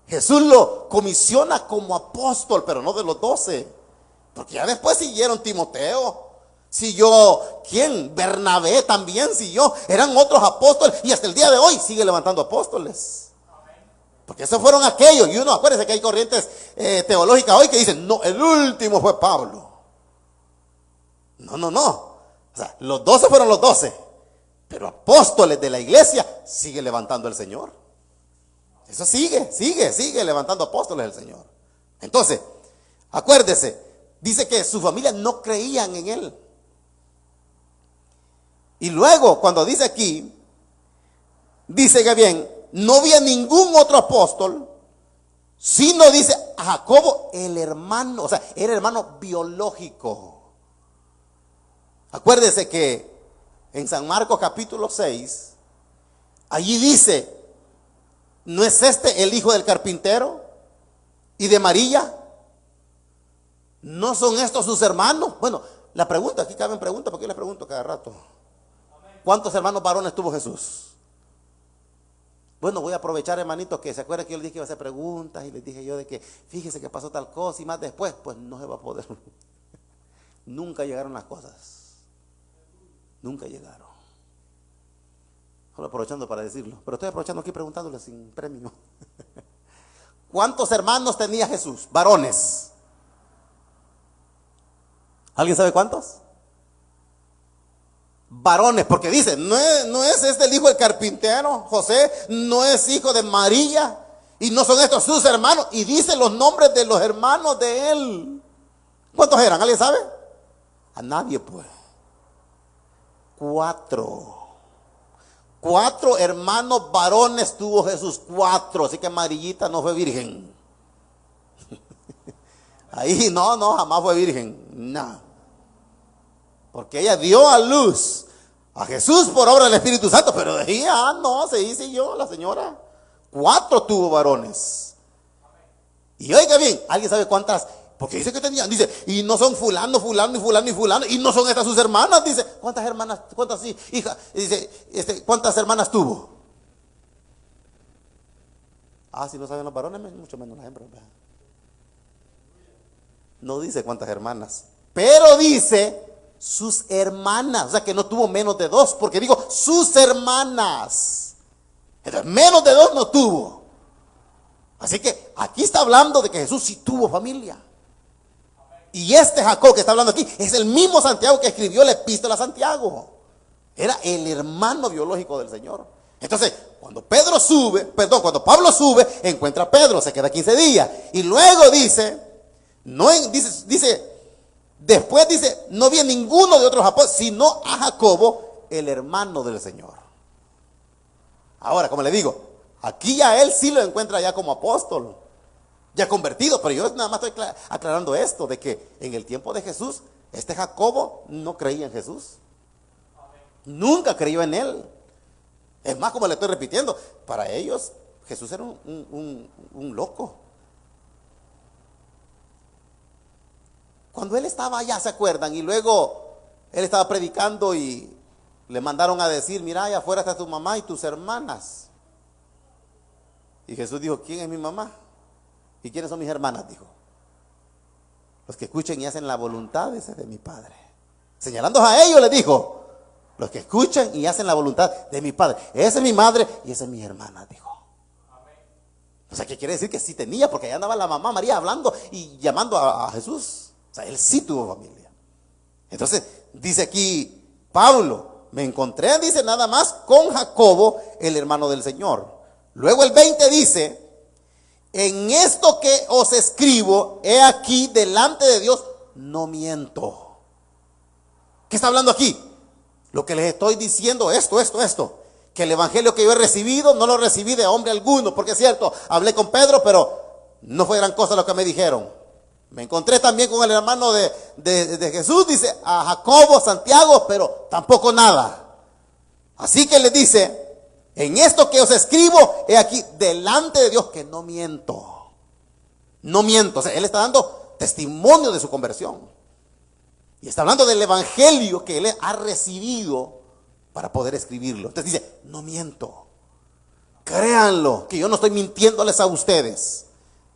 Jesús lo comisiona como apóstol, pero no de los 12. Porque ya después siguieron Timoteo. Siguió, ¿quién? Bernabé también siguió. Eran otros apóstoles y hasta el día de hoy sigue levantando apóstoles. Porque esos fueron aquellos. Y uno, acuérdense que hay corrientes teológicas hoy que dicen, no, el último fue Pablo. No. O sea, los 12 fueron los 12. Pero apóstoles de la iglesia sigue levantando el Señor. Eso sigue levantando apóstoles el Señor. Entonces, acuérdese, dice que su familia no creían en él. Y luego, cuando dice aquí, dice que bien, no había ningún otro apóstol, sino dice a Jacobo, el hermano, o sea, era hermano biológico. Acuérdese que en San Marcos capítulo 6, allí dice, ¿no es este el hijo del carpintero y de María? ¿No son estos sus hermanos? Bueno, la pregunta, aquí caben preguntas porque yo les pregunto cada rato. ¿Cuántos hermanos varones tuvo Jesús? Bueno, voy a aprovechar, hermanito, que se acuerdan que yo les dije que iba a hacer preguntas y les dije yo de que fíjese que pasó tal cosa y más después, pues no se va a poder. Nunca llegaron las cosas. Nunca llegaron. Solo aprovechando para decirlo. Pero estoy aprovechando aquí preguntándole sin premio. ¿Cuántos hermanos tenía Jesús? Varones. ¿Alguien sabe cuántos? Varones, porque dice, no es este el hijo del carpintero, José, no es hijo de María, y no son estos sus hermanos, y dice los nombres de los hermanos de él. ¿Cuántos eran? ¿Alguien sabe? A nadie, pues. 4 hermanos varones tuvo Jesús, 4, así que Marillita no fue virgen. Ahí no, jamás fue virgen, no. Porque ella dio a luz a Jesús por obra del Espíritu Santo, pero de ahí, no, se dice yo, la señora. 4 tuvo varones. Y oiga bien, ¿alguien sabe cuántas? Porque dice que tenían, dice, y no son fulano, y no son estas sus hermanas, dice, ¿cuántas hermanas, cuántas hijas? Dice, ¿cuántas hermanas tuvo? Si no saben los varones, mucho menos las hembras. No dice cuántas hermanas, pero dice sus hermanas, o sea que no tuvo menos de 2, porque digo sus hermanas. Entonces, menos de 2 no tuvo. Así que aquí está hablando de que Jesús sí tuvo familia. Y este Jacob que está hablando aquí es el mismo Santiago que escribió la epístola a Santiago. Era el hermano biológico del Señor. Entonces, cuando Pablo sube, encuentra a Pedro, se queda 15 días. Y luego dice, después dice, no vi a ninguno de otros apóstoles, sino a Jacobo, el hermano del Señor. Ahora, como le digo, aquí ya él sí lo encuentra ya como apóstol, ya convertido, pero yo nada más estoy aclarando esto, de que en el tiempo de Jesús, este Jacobo no creía en Jesús. Nunca creyó en él. Es más, como le estoy repitiendo, para ellos Jesús era un loco. Cuando él estaba allá, ¿se acuerdan? Y luego él estaba predicando y le mandaron a decir, mira, allá afuera está tu mamá y tus hermanas. Y Jesús dijo, ¿quién es mi mamá? ¿Y quiénes son mis hermanas? Dijo, los que escuchen y hacen la voluntad de mi Padre. Señalando a ellos, le dijo, los que escuchan y hacen la voluntad de mi Padre. Esa es mi madre y esa es mi hermana, dijo. O sea, ¿qué quiere decir? Que sí tenía, porque allá andaba la mamá María hablando y llamando a Jesús. O sea, él sí tuvo familia. Entonces, dice aquí Pablo, me encontré, dice, nada más con Jacobo, el hermano del Señor. Luego el 20 dice, en esto que os escribo, he aquí delante de Dios, no miento. ¿Qué está hablando aquí? Lo que les estoy diciendo, esto, que el evangelio que yo he recibido, no lo recibí de hombre alguno, porque es cierto, hablé con Pedro, pero no fue gran cosa lo que me dijeron. Me encontré también con el hermano de Jesús, dice, a Jacobo, Santiago, pero tampoco nada. Así que le dice, en esto que os escribo, he aquí, delante de Dios, que no miento. No miento, o sea, él está dando testimonio de su conversión. Y está hablando del evangelio que él ha recibido para poder escribirlo. Entonces dice, no miento. Créanlo, que yo no estoy mintiéndoles a ustedes.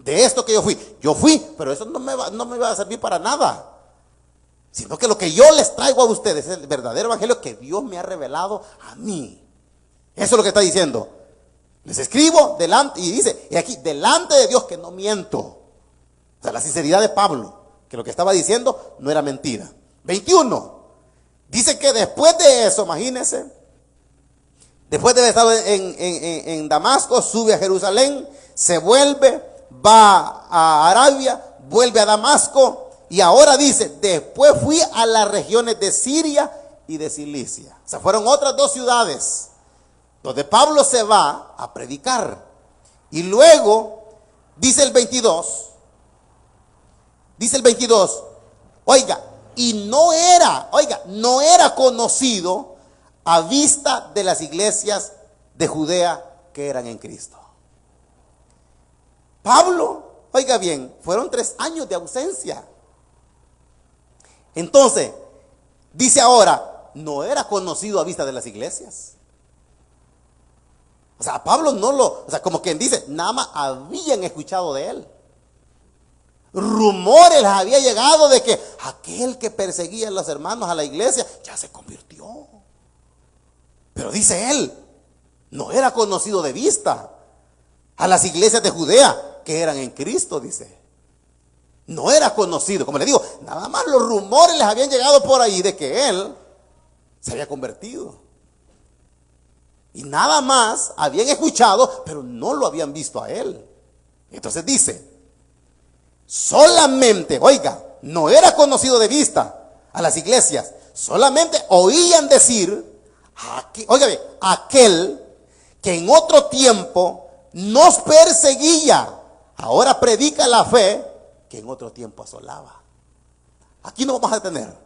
De esto que yo fui, pero eso no me va a servir para nada. Sino que lo que yo les traigo a ustedes es el verdadero evangelio que Dios me ha revelado a mí. Eso es lo que está diciendo. Les escribo delante, y dice, y aquí, delante de Dios que no miento. O sea, la sinceridad de Pablo, que lo que estaba diciendo no era mentira. 21. Dice que después de eso, imagínense, después de haber estado en Damasco, sube a Jerusalén, se vuelve, va a Arabia, vuelve a Damasco, y ahora dice, después fui a las regiones de Siria y de Cilicia. O sea, fueron otras 2 ciudades donde Pablo se va a predicar. Y luego, dice el 22, oiga, y no era conocido a vista de las iglesias de Judea que eran en Cristo. Pablo, oiga bien, fueron 3 años de ausencia. Entonces, dice ahora, no era conocido a vista de las iglesias. O sea, Pablo como quien dice, nada más habían escuchado de él. Rumores les había llegado de que aquel que perseguía a los hermanos a la iglesia ya se convirtió. Pero dice él, no era conocido de vista a las iglesias de Judea que eran en Cristo, dice. No era conocido, como le digo, nada más los rumores les habían llegado por ahí de que él se había convertido. Y nada más habían escuchado, pero no lo habían visto a él. Entonces dice, solamente, oiga, no era conocido de vista a las iglesias, solamente oían decir, oiga bien, aquel que en otro tiempo nos perseguía, ahora predica la fe que en otro tiempo asolaba. Aquí nos vamos a detener.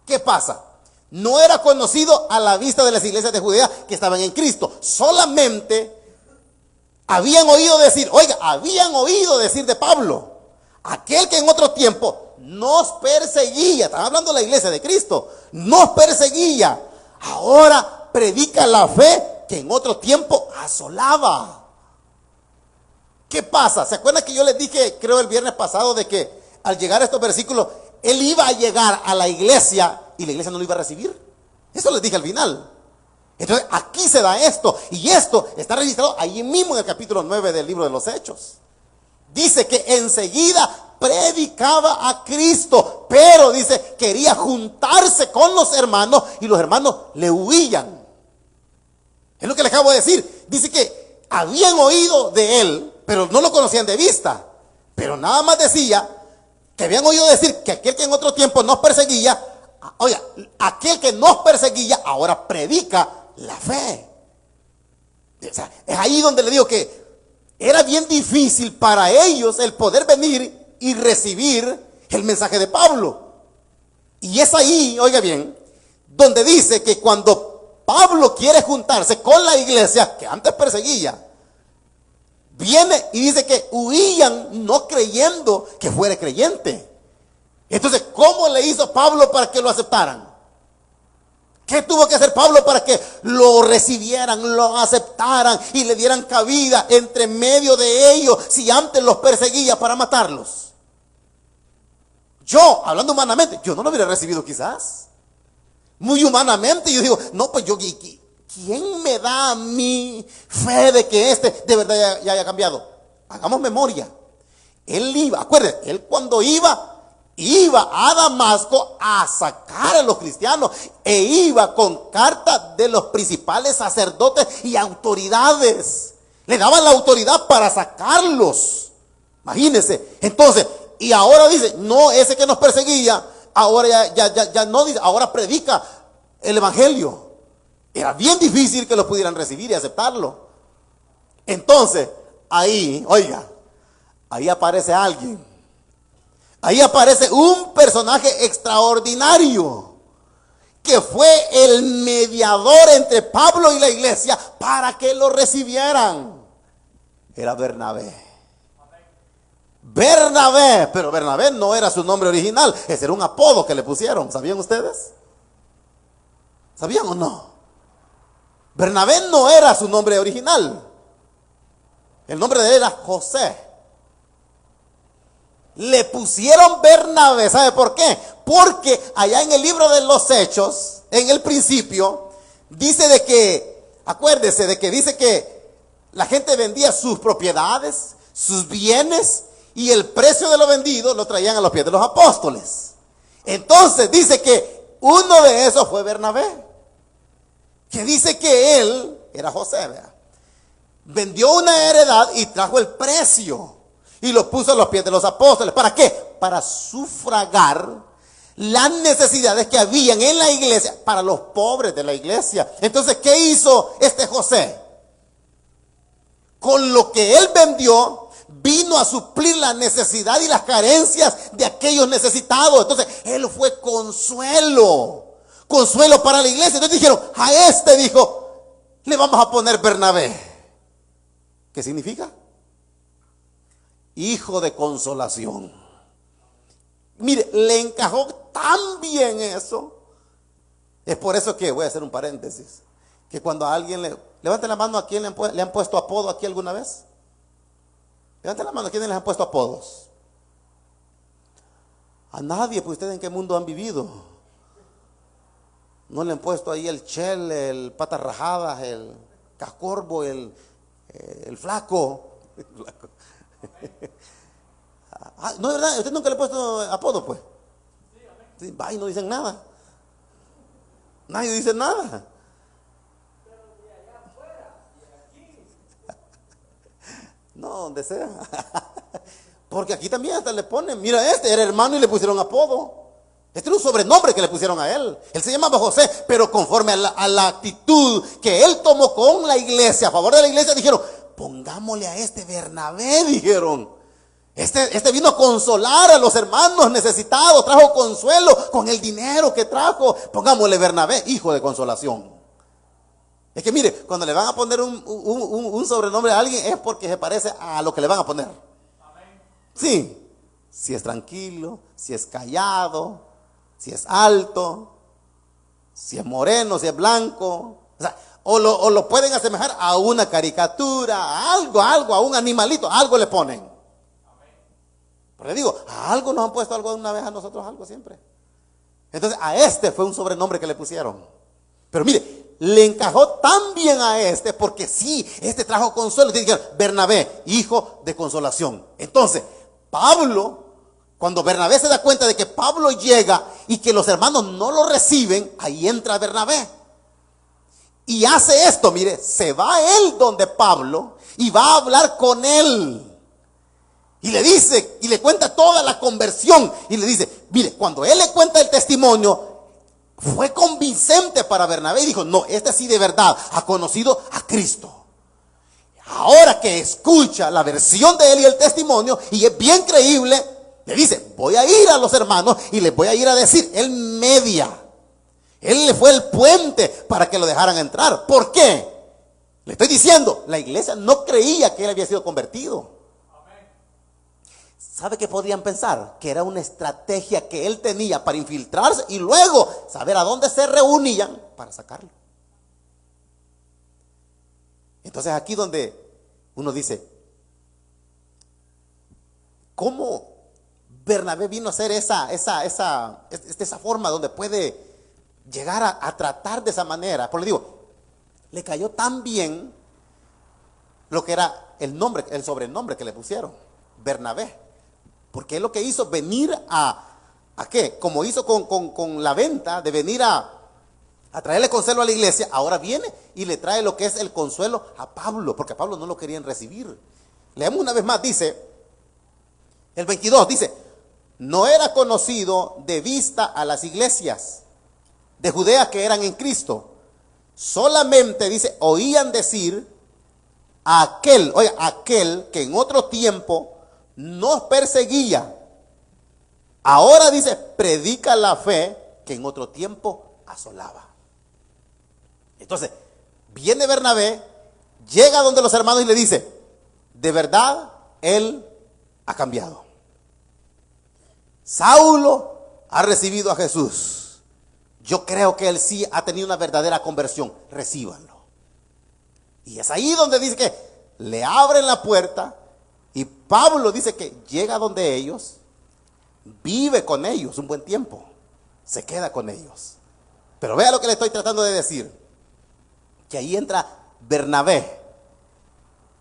¿Qué pasa? No era conocido a la vista de las iglesias de Judea que estaban en Cristo, solamente habían oído decir de Pablo, aquel que en otro tiempo nos perseguía, están hablando de la iglesia de Cristo, nos perseguía, ahora predica la fe que en otro tiempo asolaba. ¿Qué pasa? ¿Se acuerdan que yo les dije, creo el viernes pasado, de que al llegar a estos versículos, él iba a llegar a la iglesia y la iglesia no lo iba a recibir. Eso les dije al final. Entonces aquí se da esto, y esto está registrado ahí mismo en el capítulo 9 del libro de los Hechos. Dice que enseguida predicaba a Cristo, pero dice, quería juntarse con los hermanos y los hermanos le huían. Es lo que le acabo de decir. Dice que habían oído de él, pero no lo conocían de vista. Pero nada más decía que habían oído decir que aquel que en otro tiempo nos perseguía, oiga, aquel que nos perseguía ahora predica la fe. O sea, es ahí donde le digo que era bien difícil para ellos el poder venir y recibir el mensaje de Pablo. Y es ahí, oiga bien, donde dice que cuando Pablo quiere juntarse con la iglesia que antes perseguía, viene y dice que huían no creyendo que fuera creyente. Entonces, ¿cómo le hizo Pablo para que lo aceptaran? ¿Qué tuvo que hacer Pablo para que lo recibieran, lo aceptaran y le dieran cabida entre medio de ellos si antes los perseguía para matarlos? Yo, hablando humanamente, yo no lo hubiera recibido quizás. Muy humanamente yo digo, no, pues yo, ¿quién me da a mí fe de que este de verdad ya haya cambiado? Hagamos memoria. Él iba, acuérdense, él cuando iba a Damasco a sacar a los cristianos e iba con cartas de los principales sacerdotes y autoridades. Le daban la autoridad para sacarlos. Imagínense. Entonces, y ahora dice, no, ese que nos perseguía, ahora ya no dice, ahora predica el evangelio. Era bien difícil que lo pudieran recibir y aceptarlo. Entonces, ahí, oiga, ahí aparece alguien. Ahí aparece un personaje extraordinario que fue el mediador entre Pablo y la iglesia para que lo recibieran. Era Bernabé. Bernabé, pero Bernabé no era su nombre original, ese era un apodo que le pusieron. ¿Sabían ustedes? ¿Sabían o no? Bernabé no era su nombre original. El nombre de él era José. Le pusieron Bernabé, ¿sabe por qué? Porque allá en el libro de los Hechos, en el principio, dice de que, acuérdese de que dice que la gente vendía sus propiedades, sus bienes, y el precio de lo vendido lo traían a los pies de los apóstoles. Entonces dice que uno de esos fue Bernabé, que dice que él era José, ¿verdad? Vendió una heredad y trajo el precio y lo puso a los pies de los apóstoles. ¿Para qué? Para sufragar las necesidades que habían en la iglesia para los pobres de la iglesia. Entonces, ¿qué hizo este José? Con lo que él vendió, vino a suplir la necesidad y las carencias de aquellos necesitados. Entonces, él fue consuelo para la iglesia. Entonces dijeron, a este, dijo, le vamos a poner Bernabé. ¿Qué significa? Hijo de consolación. Mire, le encajó tan bien eso. Es por eso que, voy a hacer un paréntesis, que cuando a alguien levante la mano, ¿a quién le han puesto apodo aquí alguna vez? Levante la mano, ¿a quiénes les han puesto apodos? A nadie, pues ustedes en qué mundo han vivido. No le han puesto ahí el Chel, el patas rajadas, el cascorbo, el flaco. No, es verdad, usted nunca le ha puesto apodo, pues. Sí, va y no dicen nada. Nadie dice nada. No, donde sea. Porque aquí también hasta le ponen, mira, este era hermano y le pusieron apodo. Este era un sobrenombre que le pusieron a él. Él se llamaba José, pero conforme a la actitud que él tomó con la iglesia, a favor de la iglesia, dijeron, pongámosle a este Bernabé, dijeron. Este vino a consolar a los hermanos necesitados, trajo consuelo con el dinero que trajo. Pongámosle Bernabé, hijo de consolación. Es que mire, cuando le van a poner un sobrenombre a alguien es porque se parece a lo que le van a poner. Sí, si es tranquilo, si es callado, si es alto, si es moreno, si es blanco. O sea, o lo pueden asemejar a una caricatura, a algo, a un animalito, algo le ponen. Pero le digo, a algo nos han puesto algo una vez a nosotros, algo siempre. Entonces a este fue un sobrenombre que le pusieron. Pero mire, le encajó tan bien a este, porque sí, este trajo consuelo. Dijeron, Bernabé, hijo de consolación. Entonces, Pablo, cuando Bernabé se da cuenta de que Pablo llega y que los hermanos no lo reciben, ahí entra Bernabé. Y hace esto, mire, se va él donde Pablo y va a hablar con él. Y le dice, y le cuenta toda la conversión. Y le dice, mire, cuando él le cuenta el testimonio, fue convincente para Bernabé. Y dijo, no, este sí de verdad ha conocido a Cristo. Ahora que escucha la versión de él y el testimonio, y es bien creíble, le dice, voy a ir a los hermanos y les voy a ir a decir, él media. Él le fue el puente para que lo dejaran entrar. ¿Por qué? Le estoy diciendo, la iglesia no creía que él había sido convertido. ¿Sabe qué podrían pensar? Que era una estrategia que él tenía para infiltrarse y luego saber a dónde se reunían para sacarlo. Entonces aquí donde uno dice, ¿cómo Bernabé vino a hacer esa forma donde puede llegar a tratar de esa manera? Por le digo, le cayó tan bien lo que era el nombre, el sobrenombre que le pusieron, Bernabé. Porque es lo que hizo venir ¿a qué? Como hizo con la venta, de venir a traerle consuelo a la iglesia, ahora viene y le trae lo que es el consuelo a Pablo, porque a Pablo no lo querían recibir. Leemos una vez más, dice, el 22, dice, no era conocido de vista a las iglesias de Judea que eran en Cristo. Solamente, dice, oían decir aquel que en otro tiempo nos perseguía. Ahora dice, predica la fe que en otro tiempo asolaba. Entonces, viene Bernabé, llega donde los hermanos y le dice, de verdad, él ha cambiado. Saulo ha recibido a Jesús. Yo creo que él sí ha tenido una verdadera conversión. Recíbanlo. Y es ahí donde dice que le abren la puerta. Y Pablo dice que llega donde ellos, vive con ellos un buen tiempo, se queda con ellos. Pero vea lo que le estoy tratando de decir, que ahí entra Bernabé,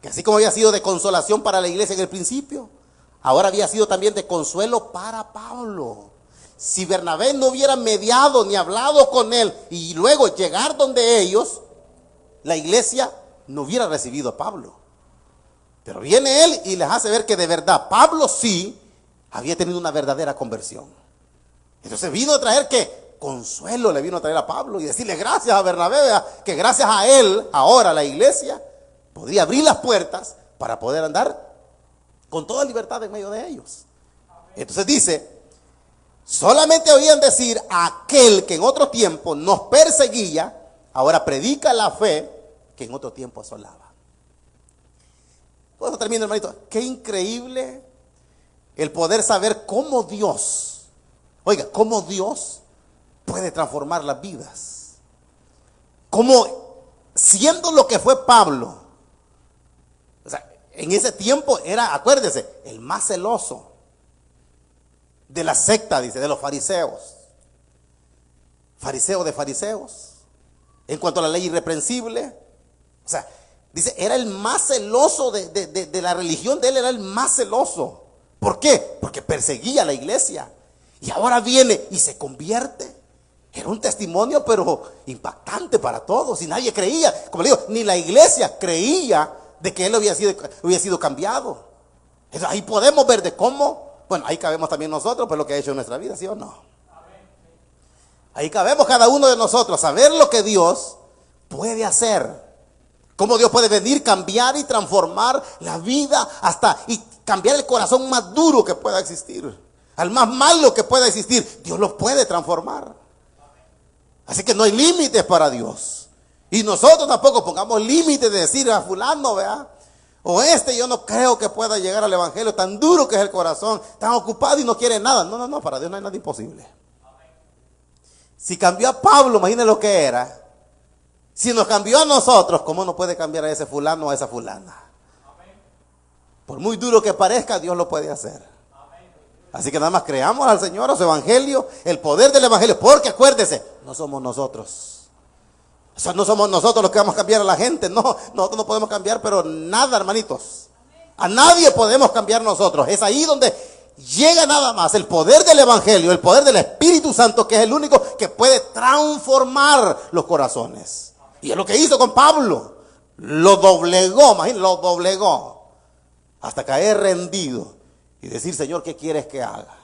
que así como había sido de consolación para la iglesia en el principio, ahora había sido también de consuelo para Pablo. Si Bernabé no hubiera mediado ni hablado con él y luego llegar donde ellos, la iglesia no hubiera recibido a Pablo. Pero viene él y les hace ver que de verdad Pablo sí había tenido una verdadera conversión. Entonces vino a traer que consuelo le vino a traer a Pablo y decirle gracias a Bernabé, que gracias a él ahora la iglesia podría abrir las puertas para poder andar con toda libertad en medio de ellos. Entonces dice, solamente oían decir aquel que en otro tiempo nos perseguía, ahora predica la fe que en otro tiempo asolaba. Cuando termino, hermanito, qué increíble el poder saber cómo Dios, cómo Dios puede transformar las vidas. Como siendo lo que fue Pablo, o sea, en ese tiempo era, acuérdese, el más celoso de la secta, dice, de los fariseos. Fariseo de fariseos. En cuanto a la ley irreprensible, o sea, dice, era el más celoso de la religión de él, era el más celoso. ¿Por qué? Porque perseguía a la iglesia. Y ahora viene y se convierte. Era un testimonio, pero impactante para todos. Y nadie creía, como le digo, ni la iglesia creía de que él había sido cambiado. Entonces, ahí podemos ver de cómo, bueno, ahí cabemos también nosotros, pues lo que ha hecho en nuestra vida, ¿sí o no? Ahí cabemos cada uno de nosotros, saber lo que Dios puede hacer. Cómo Dios puede venir, cambiar y transformar la vida y cambiar el corazón más duro que pueda existir. Al más malo que pueda existir, Dios lo puede transformar. Así que no hay límites para Dios. Y nosotros tampoco pongamos límites de decir a fulano, vea, o yo no creo que pueda llegar al evangelio, tan duro que es el corazón, tan ocupado y no quiere nada. No, para Dios no hay nada imposible. Si cambió a Pablo, imagínense lo que era. Si nos cambió a nosotros, ¿cómo no puede cambiar a ese fulano o a esa fulana? Por muy duro que parezca, Dios lo puede hacer. Así que nada más creamos al Señor, a su evangelio, el poder del evangelio, porque acuérdese, no somos nosotros. O sea, no somos nosotros los que vamos a cambiar a la gente. No, nosotros no podemos cambiar, pero nada, hermanitos. A nadie podemos cambiar nosotros. Es ahí donde llega nada más el poder del evangelio, el poder del Espíritu Santo, que es el único que puede transformar los corazones. Y es lo que hizo con Pablo. Lo doblegó, imagínate, lo doblegó hasta caer rendido y decir: Señor, ¿qué quieres que haga?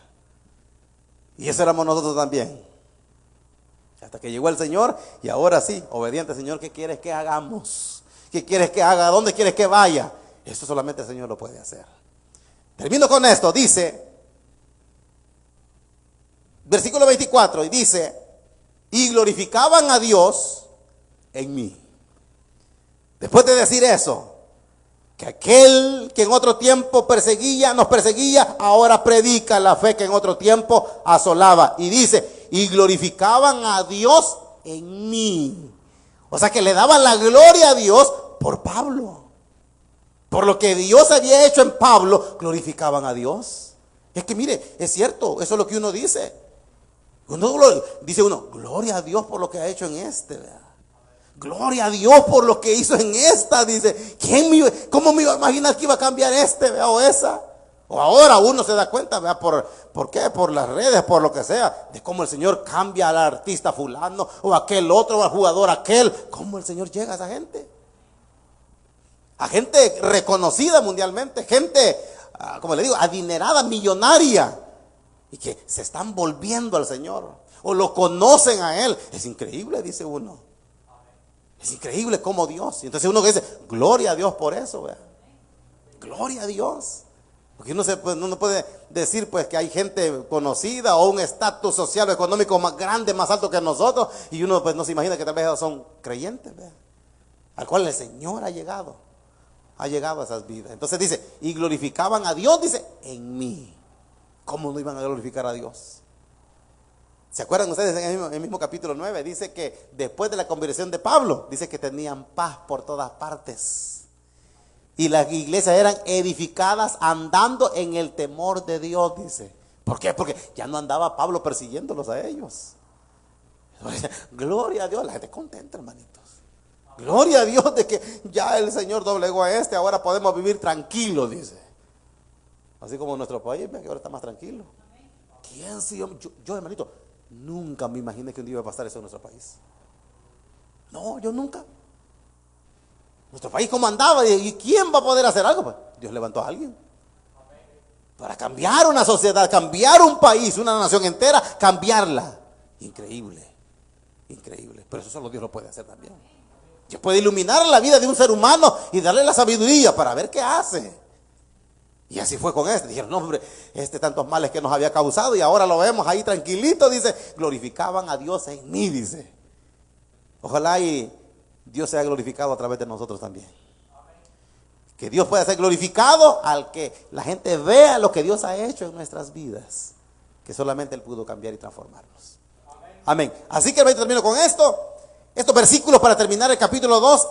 Y eso éramos nosotros también. Hasta que llegó el Señor y ahora sí, obediente: Señor, ¿qué quieres que hagamos? ¿Qué quieres que haga? ¿A dónde quieres que vaya? Eso solamente el Señor lo puede hacer. Termino con esto, dice, versículo 24, y dice: y glorificaban a Dios en mí. Después de decir eso, que aquel que en otro tiempo nos perseguía, ahora predica la fe que en otro tiempo asolaba. Y dice: y glorificaban a Dios en mí. O sea que le daban la gloria a Dios por Pablo. Por lo que Dios había hecho en Pablo, glorificaban a Dios. Es que mire, es cierto, eso es lo que uno dice. Dice uno: gloria a Dios por lo que ha hecho en este, ¿verdad? Gloria a Dios por lo que hizo en esta, dice. ¿Cómo me iba a imaginar que iba a cambiar este, ¿verdad? O esa? O ahora uno se da cuenta, ¿verdad? ¿Por qué? Por las redes, por lo que sea, de cómo el Señor cambia al artista fulano, o aquel otro, o al jugador aquel. ¿Cómo el Señor llega a esa gente? A gente reconocida mundialmente, gente, como le digo, adinerada, millonaria, y que se están volviendo al Señor, o lo conocen a Él. Es increíble, dice uno. Es increíble como Dios. Y entonces uno dice: gloria a Dios por eso, ¿verdad? Gloria a Dios. Porque uno no puede decir pues que hay gente conocida o un estatus social o económico más grande, más alto que nosotros, y uno pues no se imagina que tal vez son creyentes, ¿verdad? Al cual el Señor ha llegado a esas vidas. Entonces dice: y glorificaban a Dios, dice, en mí. ¿Cómo no iban a glorificar a Dios? ¿Se acuerdan ustedes en el mismo capítulo 9? Dice que después de la conversión de Pablo, dice que tenían paz por todas partes. Y las iglesias eran edificadas andando en el temor de Dios, dice. ¿Por qué? Porque ya no andaba Pablo persiguiéndolos a ellos. Gloria a Dios, la gente contenta, hermanitos. Gloria a Dios de que ya el Señor doblegó a este, ahora podemos vivir tranquilos, dice. Así como en nuestro país, que ahora está más tranquilo. ¿Quién si yo, hermanito, nunca me imaginé que un día iba a pasar eso en nuestro país? No, yo nunca. Nuestro país como andaba, ¿y quién va a poder hacer algo? Pues Dios levantó a alguien para cambiar una sociedad, cambiar un país, una nación entera, cambiarla. Increíble, increíble. Pero eso solo Dios lo puede hacer también. Dios puede iluminar la vida de un ser humano y darle la sabiduría para ver qué hace. Y así fue con este. Dijeron: no, hombre, tantos males que nos había causado, y ahora lo vemos ahí tranquilito, dice. Glorificaban a Dios en mí, dice. Ojalá y Dios sea glorificado a través de nosotros también. Que Dios pueda ser glorificado al que la gente vea lo que Dios ha hecho en nuestras vidas, que solamente Él pudo cambiar y transformarnos. Amén. Así que termino con esto. Estos versículos para terminar el capítulo 2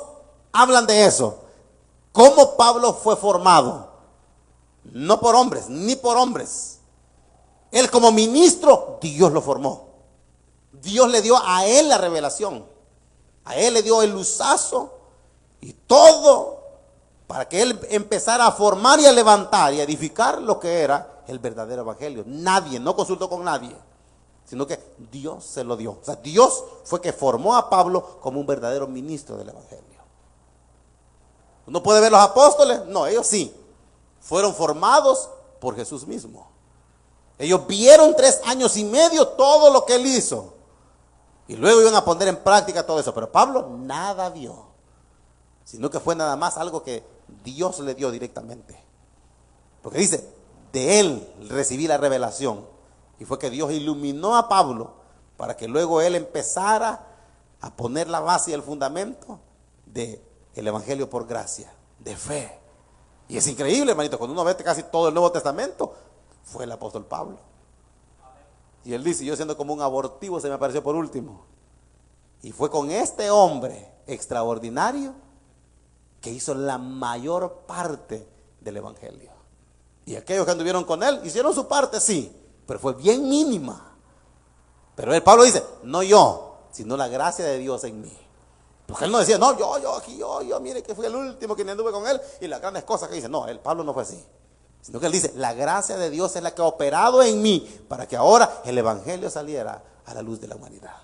hablan de eso. Cómo Pablo fue formado. No por hombres, ni por hombres. Él como ministro, Dios lo formó. Dios le dio a él la revelación. A él le dio el luzazo y todo para que él empezara a formar y a levantar y a edificar lo que era el verdadero evangelio. Nadie, no consultó con nadie, sino que Dios se lo dio. O sea, Dios fue que formó a Pablo como un verdadero ministro del evangelio. ¿Uno puede ver los apóstoles? No, ellos sí. Fueron formados por Jesús mismo. Ellos vieron 3 años y medio todo lo que él hizo. Y luego iban a poner en práctica todo eso. Pero Pablo nada vio. Sino que fue nada más algo que Dios le dio directamente. Porque dice: de él recibí la revelación. Y fue que Dios iluminó a Pablo para que luego él empezara a poner la base y el fundamento del evangelio por gracia, de fe. Y es increíble, hermanito, cuando uno ve casi todo el Nuevo Testamento, fue el apóstol Pablo. Y él dice: yo siendo como un abortivo se me apareció por último. Y fue con este hombre extraordinario que hizo la mayor parte del evangelio. Y aquellos que anduvieron con él hicieron su parte, sí, pero fue bien mínima. Pero el Pablo dice, no yo, sino la gracia de Dios en mí. Porque él no decía, no, yo, mire que fui el último que anduve con él y las grandes cosas que dice. No, el Pablo no fue así. Sino que él dice, la gracia de Dios es la que ha operado en mí para que ahora el evangelio saliera a la luz de la humanidad.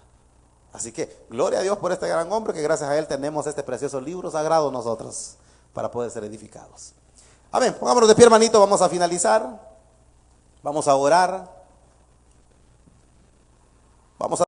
Así que gloria a Dios por este gran hombre, que gracias a él tenemos este precioso libro sagrado nosotros para poder ser edificados. Amén. Pongámonos de pie, hermanito, vamos a finalizar. Vamos a orar. Vamos a